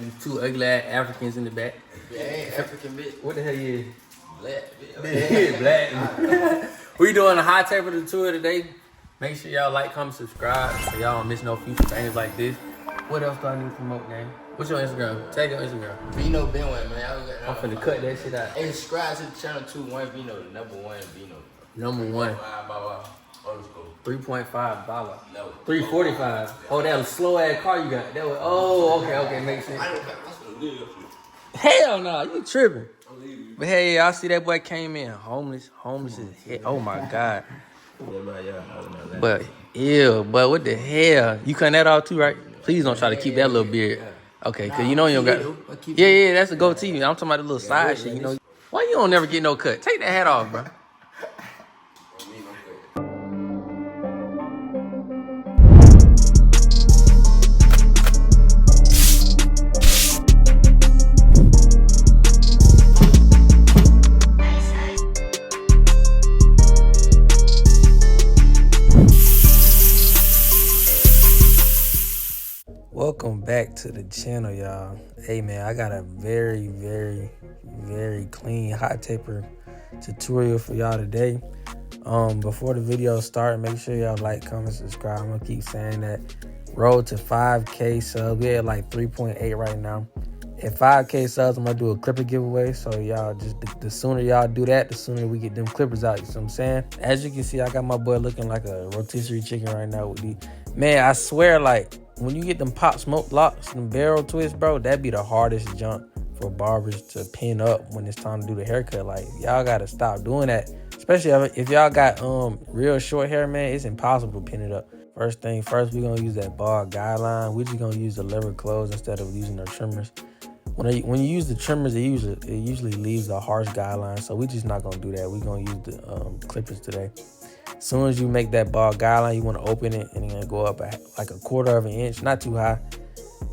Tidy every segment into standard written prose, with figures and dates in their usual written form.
These two ugly ass Africans in the back. Yeah, ain't African bitch. What the hell you is? Black bitch. Black. We doing a high temperature tour today. Make sure y'all like, comment, subscribe so y'all don't miss no future things like this. What else do I need to promote, man? What's your Instagram? Tag your Instagram. Vino been with, man. I'm finna cut that shit out. Hey, subscribe to the channel too. One Vino, the number one Vino. Number one. 3.5 dollar. No. 3.45. Oh, that was slow ass car you got. That was. Oh, okay, makes sense. Hell no, you tripping. But hey, y'all see that boy came in homeless. Homeless is hell. Oh my god. But ew, but what the hell? You cutting that off too, right? Please don't try to keep that little beard. Okay, cause you know you don't got. Yeah, that's a goatee. I'm talking about the little side shit. You know. Why you don't never get no cut? Take that hat off, bro. Welcome back to the channel, y'all. Hey man, I got a very clean hot taper tutorial for y'all today. Before the video start, make sure y'all like, comment, subscribe. I'm gonna keep saying that. Road to 5K subs. We're at like 3.8 right now. At 5K subs, I'm gonna do a clipper giveaway. So y'all just the sooner y'all do that, the sooner we get them clippers out. You know what I'm saying? As you can see, I got my boy looking like a rotisserie chicken right now with the man. I swear, like when you get them pop smoke locks, them barrel twists, bro, that'd be the hardest jump for barbers to pin up when it's time to do the haircut. Like y'all gotta stop doing that. Especially if y'all got real short hair, man, it's impossible to pin it up. First thing first, we're gonna use that ball guideline. We're just gonna use the lever clothes instead of using our trimmers. When you use the trimmers, it usually leaves a harsh guideline, so we're just not gonna do that. We're gonna use the clippers today. As soon as you make that ball guideline, you want to open it and you're gonna go up like a 1/4 inch, not too high,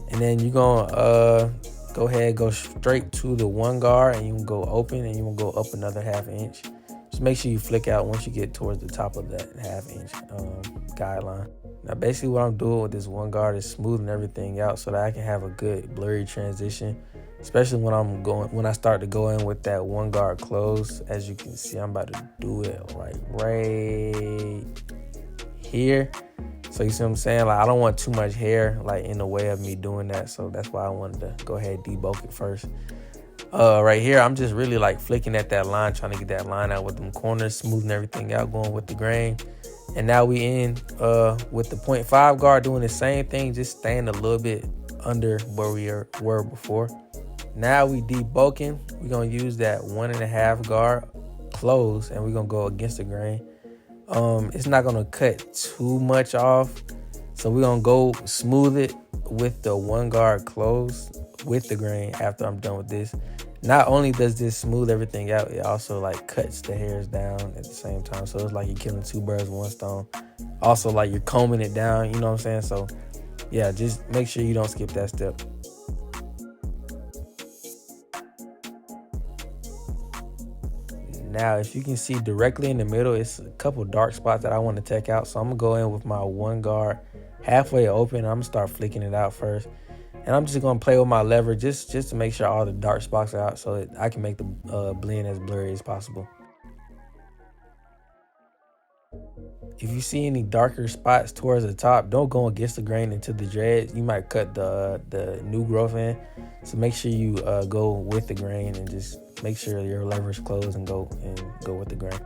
and then you're gonna go ahead, go straight to the one guard, and you can go open and you want to go up another 1/2 inch. Just make sure you flick out once you get towards the top of that 1/2 inch guideline. Now basically what I'm doing with this one guard is smoothing everything out so that I can have a good blurry transition, especially when I start to go in with that one guard close. As you can see, I'm about to do it like right here. So you see what I'm saying? Like I don't want too much hair like in the way of me doing that, so that's why I wanted to go ahead and debulk it first. Right here, I'm just really like flicking at that line, trying to get that line out with them corners, smoothing everything out, going with the grain. And now we in with the 0.5 guard, doing the same thing, just staying a little bit under where we were before. Now we debulking. We're gonna use that 1.5 guard close, and we're gonna go against the grain. It's not gonna cut too much off, so we're gonna go smooth it with the 1 guard close with the grain after I'm done with this. Not only does this smooth everything out, it also like cuts the hairs down at the same time. So it's like you're killing 2 birds with 1 stone. Also like you're combing it down, you know what I'm saying? So yeah, just make sure you don't skip that step. Now, if you can see directly in the middle, it's a couple dark spots that I want to take out. So I'm gonna go in with my 1 guard halfway open. I'm gonna start flicking it out first. And I'm just gonna play with my lever just to make sure all the dark spots are out so that I can make the blend as blurry as possible. If you see any darker spots towards the top, don't go against the grain into the dreads. You might cut the new growth in. So make sure you go with the grain and just make sure your lever's closed and go with the grain.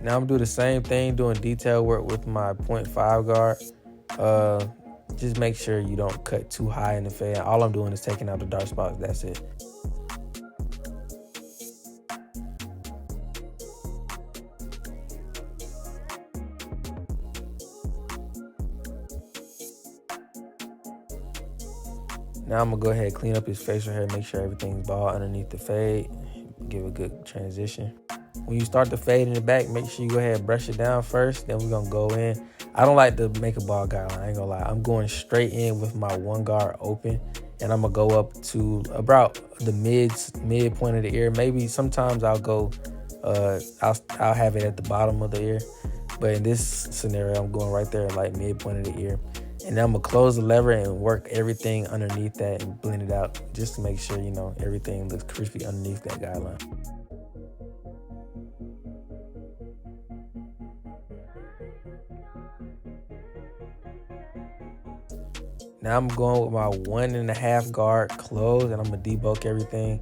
Now I'm gonna do the same thing, doing detail work with my 0.5 guard. Just make sure you don't cut too high in the fade. All I'm doing is taking out the dark spots. That's it. Now I'm gonna go ahead and clean up his facial hair, make sure everything's bald underneath the fade, give a good transition. When you start the fade in the back, make sure you go ahead and brush it down first. Then we're gonna go in. I don't like to make a ball guideline, I ain't gonna lie. I'm going straight in with my 1 guard open, and I'm gonna go up to about the midpoint of the ear. Maybe sometimes I'll go, I'll have it at the bottom of the ear, but in this scenario, I'm going right there, like midpoint of the ear. And then I'm gonna close the lever and work everything underneath that and blend it out just to make sure, you know, everything looks crispy underneath that guideline. Now I'm going with my 1.5 guard close, and I'm gonna debulk everything.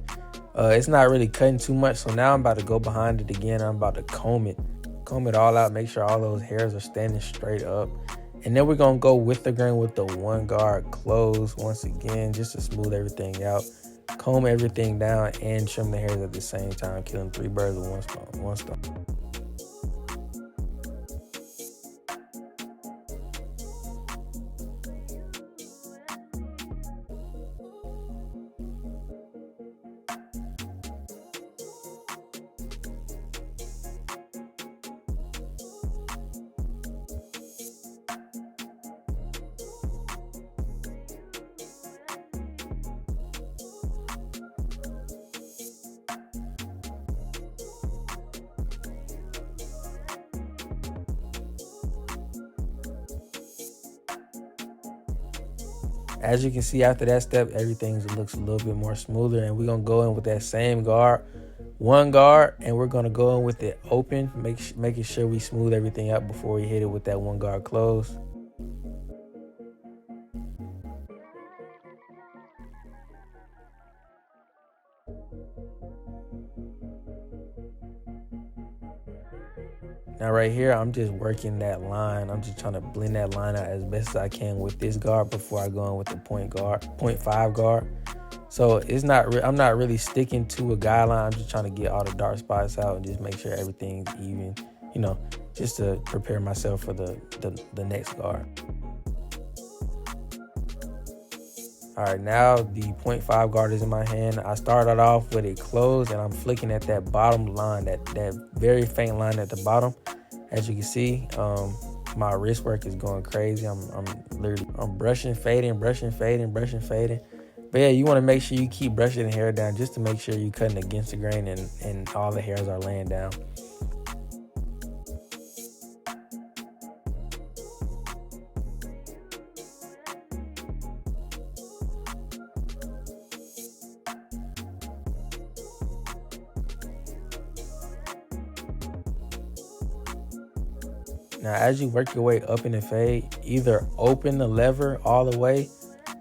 It's not really cutting too much, so now I'm about to go behind it again. I'm about to comb it all out, make sure all those hairs are standing straight up. And then we're gonna go with the grain with the 1 guard close once again, just to smooth everything out. Comb everything down and trim the hairs at the same time, killing 3 birds with one stone. As you can see, after that step, everything looks a little bit more smoother, and we're gonna go in with that same guard, 1 guard, and we're gonna go in with it open, making sure we smooth everything up before we hit it with that 1 guard close. Now right here, I'm just working that line. I'm just trying to blend that line out as best as I can with this guard before I go in with the 0.5 guard. So it's not, I'm not really sticking to a guideline. I'm just trying to get all the dark spots out and just make sure everything's even, you know, just to prepare myself for the next guard. All right, now the 0.5 guard is in my hand. I started off with it closed, and I'm flicking at that bottom line, that very faint line at the bottom. As you can see, my wrist work is going crazy. I'm brushing, fading. But yeah, you want to make sure you keep brushing the hair down just to make sure you're cutting against the grain and all the hairs are laying down. Now, as you work your way up in the fade, either open the lever all the way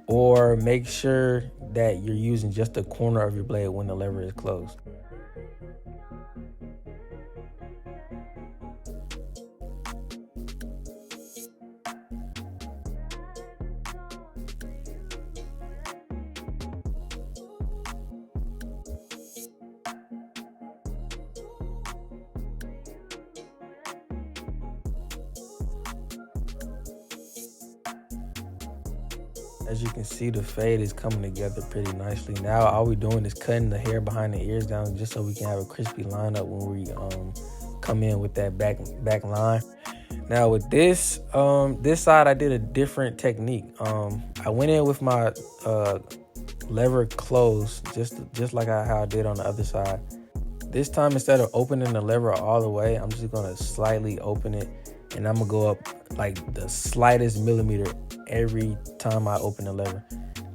or make sure that you're using just the corner of your blade when the lever is closed. As you can see, the fade is coming together pretty nicely. Now all we're doing is cutting the hair behind the ears down just so we can have a crispy lineup when we come in with that back line. Now with this side, I did a different technique. I went in with my lever closed, just like how I did on the other side. This time, instead of opening the lever all the way, I'm just gonna slightly open it, and I'm gonna go up like the slightest millimeter every time I open the lever.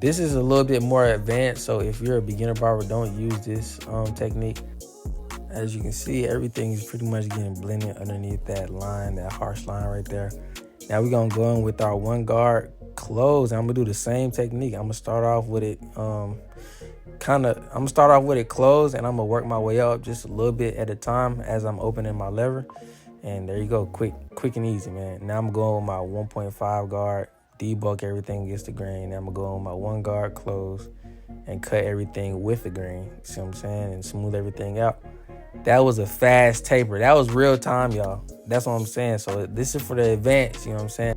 This is a little bit more advanced, so if you're a beginner barber, don't use this technique. As you can see, everything is pretty much getting blended underneath that line, that harsh line right there. Now we're gonna go in with our 1 guard close, and I'm gonna do the same technique. I'm gonna start off with it closed, and I'm gonna work my way up just a little bit at a time as I'm opening my lever. And there you go, quick and easy, man. Now I'm going with my 1.5 guard, debulk everything against the grain. Now I'm gonna go on my 1 guard close and cut everything with the grain. See what I'm saying? And smooth everything out. That was a fast taper. That was real time, y'all. That's what I'm saying. So this is for the advance, you know what I'm saying?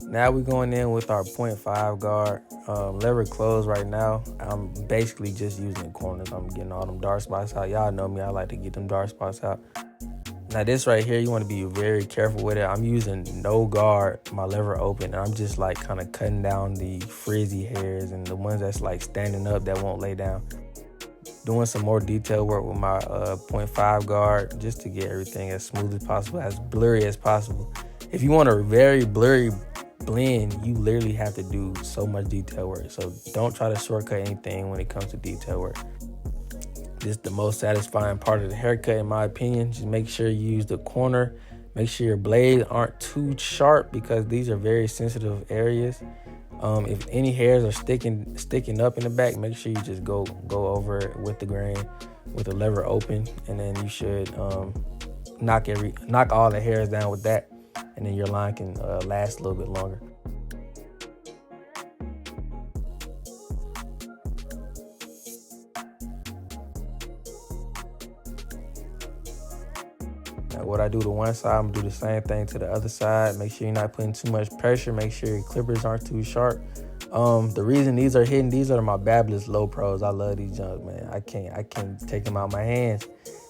Now we're going in with our 0.5 guard lever close right now. I'm basically just using corners. I'm getting all them dark spots out. Y'all know me, I like to get them dark spots out. Now this right here, you want to be very careful with it. I'm using no guard, my lever open, and I'm just like kind of cutting down the frizzy hairs and the ones that's like standing up that won't lay down. Doing some more detail work with my 0.5 guard just to get everything as smooth as possible, as blurry as possible. If you want a very blurry blend, you literally have to do so much detail work. So don't try to shortcut anything when it comes to detail work. This is the most satisfying part of the haircut, in my opinion. Just make sure you use the corner. Make sure your blades aren't too sharp because these are very sensitive areas. If any hairs are sticking up in the back, make sure you just go over it with the grain, with the lever open, and then you should knock all the hairs down with that, and then your line can last a little bit longer. Now what I do to one side, I'm gonna do the same thing to the other side. Make sure you're not putting too much pressure. Make sure your clippers aren't too sharp. The reason these are hidden, these are my Babyless Low Pros. I love these junk, man. I can't take them out my hands.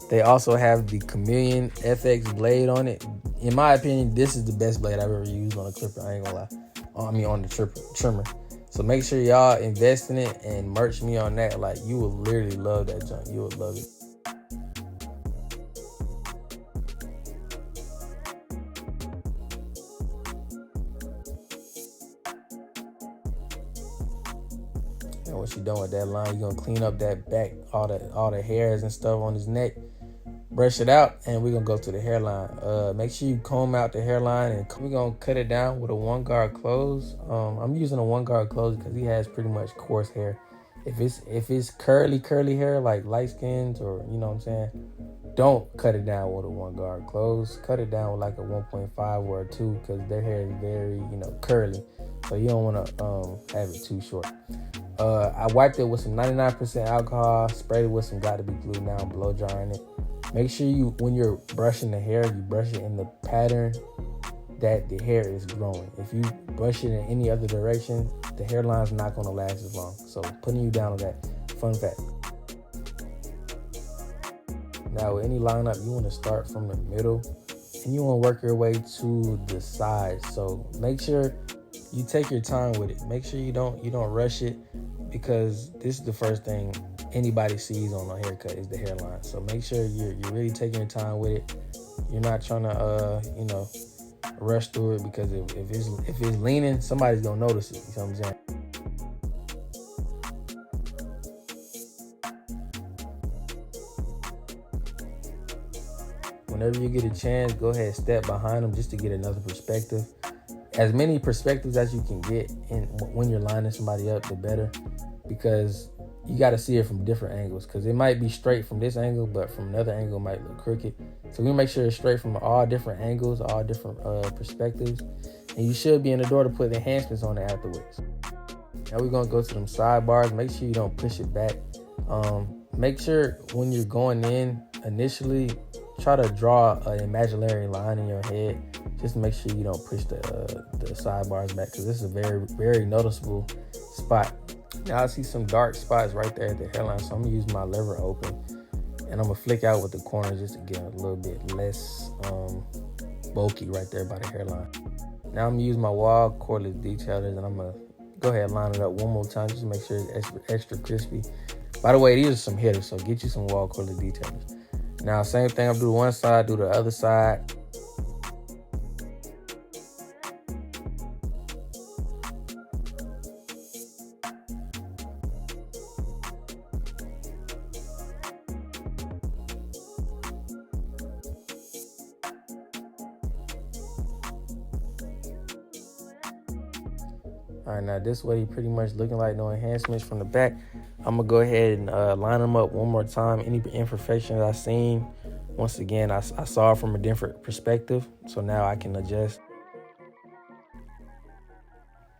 They also have the Chameleon FX blade on it. In my opinion, this is the best blade I've ever used on a clipper. I ain't gonna lie. On the trimmer. So make sure y'all invest in it and merch me on that. Like, you will literally love that junk. You will love it. And once you're done with that line, you're gonna clean up that back, all the hairs and stuff on his neck. Brush it out, and we're gonna go to the hairline. Make sure you comb out the hairline, and we're gonna cut it down with a 1-guard close. I'm using a 1-guard close because he has pretty much coarse hair. If it's curly hair like light skins, or you know what I'm saying, don't cut it down with a 1-guard close. Cut it down with like a 1.5 or a 2 because their hair is very curly, so you don't want to have it too short. I wiped it with some 99% alcohol, sprayed it with some Got to Be Glue. Now I'm blow drying it. Make sure when you're brushing the hair, you brush it in the pattern that the hair is growing. If you brush it in any other direction, the hairline's not going to last as long. So putting you down on that. Fun fact. Now with any lineup, you want to start from the middle and you want to work your way to the sides. So make sure you take your time with it. Make sure you don't rush it, because this is the first thing anybody sees on a haircut is the hairline. So make sure you're really taking your time with it. You're not trying to rush through it, because if it's leaning, somebody's gonna notice it. You know what I'm saying? Whenever you get a chance, go ahead and step behind them just to get another perspective. As many perspectives as you can get, and when you're lining somebody up, the better, because you got to see it from different angles, because it might be straight from this angle, but from another angle it might look crooked. So we make sure it's straight from all different angles, all different perspectives, and you should be in the door to put enhancements on it afterwards. Now we're gonna go to them sidebars. Make sure you don't push it back. Make sure when you're going in initially, try to draw an imaginary line in your head. Just make sure you don't push the sidebars back, because this is a very, very noticeable spot. Now I see some dark spots right there at the hairline, so I'm gonna use my lever open, and I'm gonna flick out with the corners just to get a little bit less bulky right there by the hairline. Now I'm gonna use my wall cordless detailers, and I'm gonna go ahead and line it up one more time just to make sure it's extra crispy. By the way, these are some hitters, so get you some wall cordless detailers. Now same thing, I'm gonna do one side, do the other side. All right, now this is what he pretty much looking like, no enhancements from the back. I'm gonna go ahead and line them up one more time. Any imperfections I seen, once again, I saw it from a different perspective, so now I can adjust.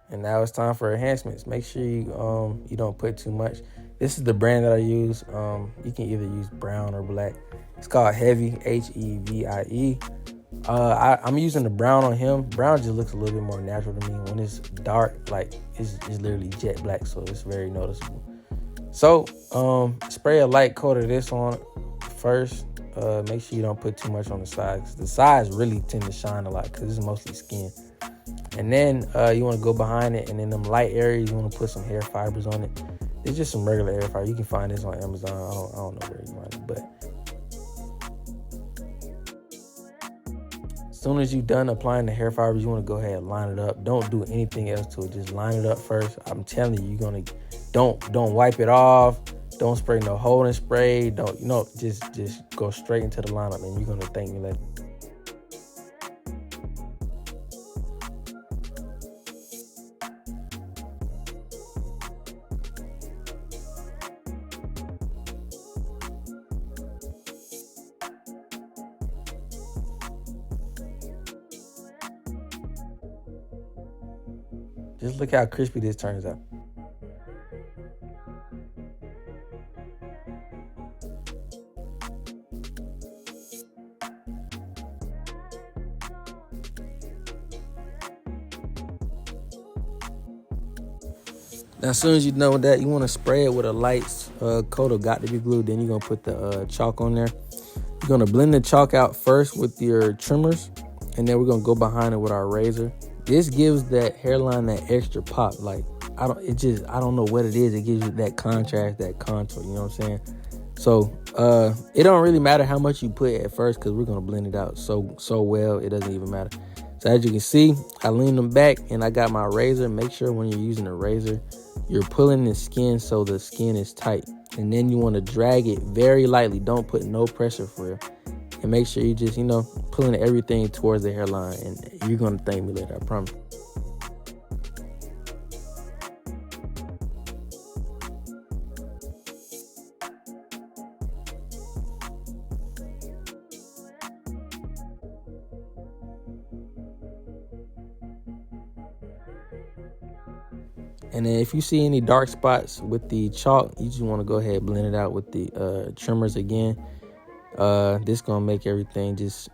And now it's time for enhancements. Make sure you don't put too much. This is the brand that I use. You can either use brown or black. It's called Heavy, Hevie. I'm using the brown on him. Brown just looks a little bit more natural to me. When it's dark, like it's literally jet black, so it's very noticeable. So spray a light coat of this on first, Make sure you don't put too much on the sides, because the sides really tend to shine a lot because it's mostly skin. And then you want to go behind it, and in them light areas, you want to put some hair fibers on it. It's just some regular hair fiber. You can find this on Amazon. I don't know where you find it, but as soon as you're done applying the hair fibers, you want to go ahead and line it up. Don't do anything else to it. Just line it up first. I'm telling you, don't wipe it off. Don't spray no holding spray. Just go straight into the lineup, and you're gonna thank me later. Just look how crispy this turns out. Now, as soon as you know that, you want to spray it with a light coat of got-to-be glue. Then you're going to put the chalk on there. You're going to blend the chalk out first with your trimmers, and then we're going to go behind it with our razor. This gives that hairline that extra pop. Like, I don't know what it is. It gives you that contrast, that contour, you know what I'm saying? So, it don't really matter how much you put at first, because we're going to blend it out so well, it doesn't even matter. So as you can see, I leaned them back and I got my razor. Make sure when you're using a razor, you're pulling the skin so the skin is tight. And then you want to drag it very lightly. Don't put no pressure for real. And make sure you just, pulling everything towards the hairline. And you're going to thank me later, I promise. And then if you see any dark spots with the chalk, you just want to go ahead and blend it out with the trimmers again. This gonna make everything just,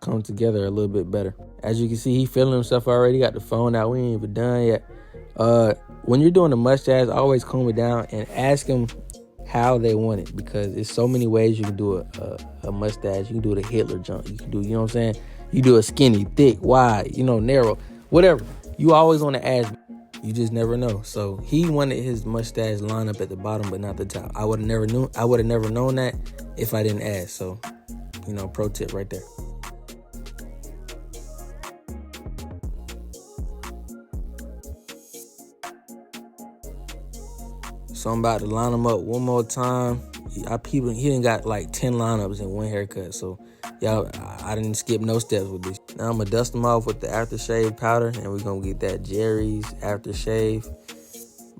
come together a little bit better. As you can see, he feeling himself already. Got the phone out. We ain't even done yet. When you're doing the mustache, always comb it down and ask them how they want it, because there's so many ways you can do a mustache. You can do the Hitler jump. You can do, you know what I'm saying? You do a skinny, thick, wide, narrow, whatever. You always want to ask. You just never know. So he wanted his mustache line up at the bottom, but not the top. I would have never known that if I didn't ask. So, pro tip right there. So I'm about to line him up one more time. He done got like 10 lineups in one haircut. So y'all, I didn't skip no steps with this. Now I'm gonna dust them off with the aftershave powder, and we're gonna get that Jerry's aftershave.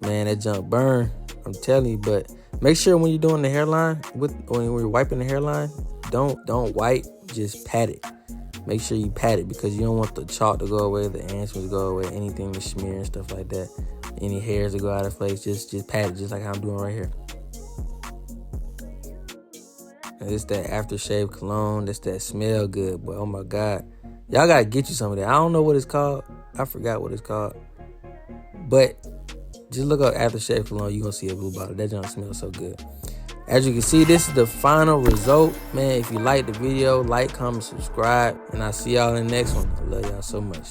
Man, that junk burn, I'm telling you. But make sure when you're doing the hairline, when you're wiping the hairline, don't wipe, just pat it. Make sure you pat it, because you don't want the chalk to go away, the enhancements to go away, anything to smear and stuff like that. Any hairs to go out of place, just pat it, just like how I'm doing right here. And it's that aftershave cologne. That's that smell good, boy. Oh my God. Y'all gotta get you some of that. I don't know what it's called. I forgot what it's called. But just look up aftershave cologne. You're gonna see a blue bottle. That junk smells so good. As you can see, this is the final result. Man, if you like the video, like, comment, subscribe. And I'll see y'all in the next one. I love y'all so much.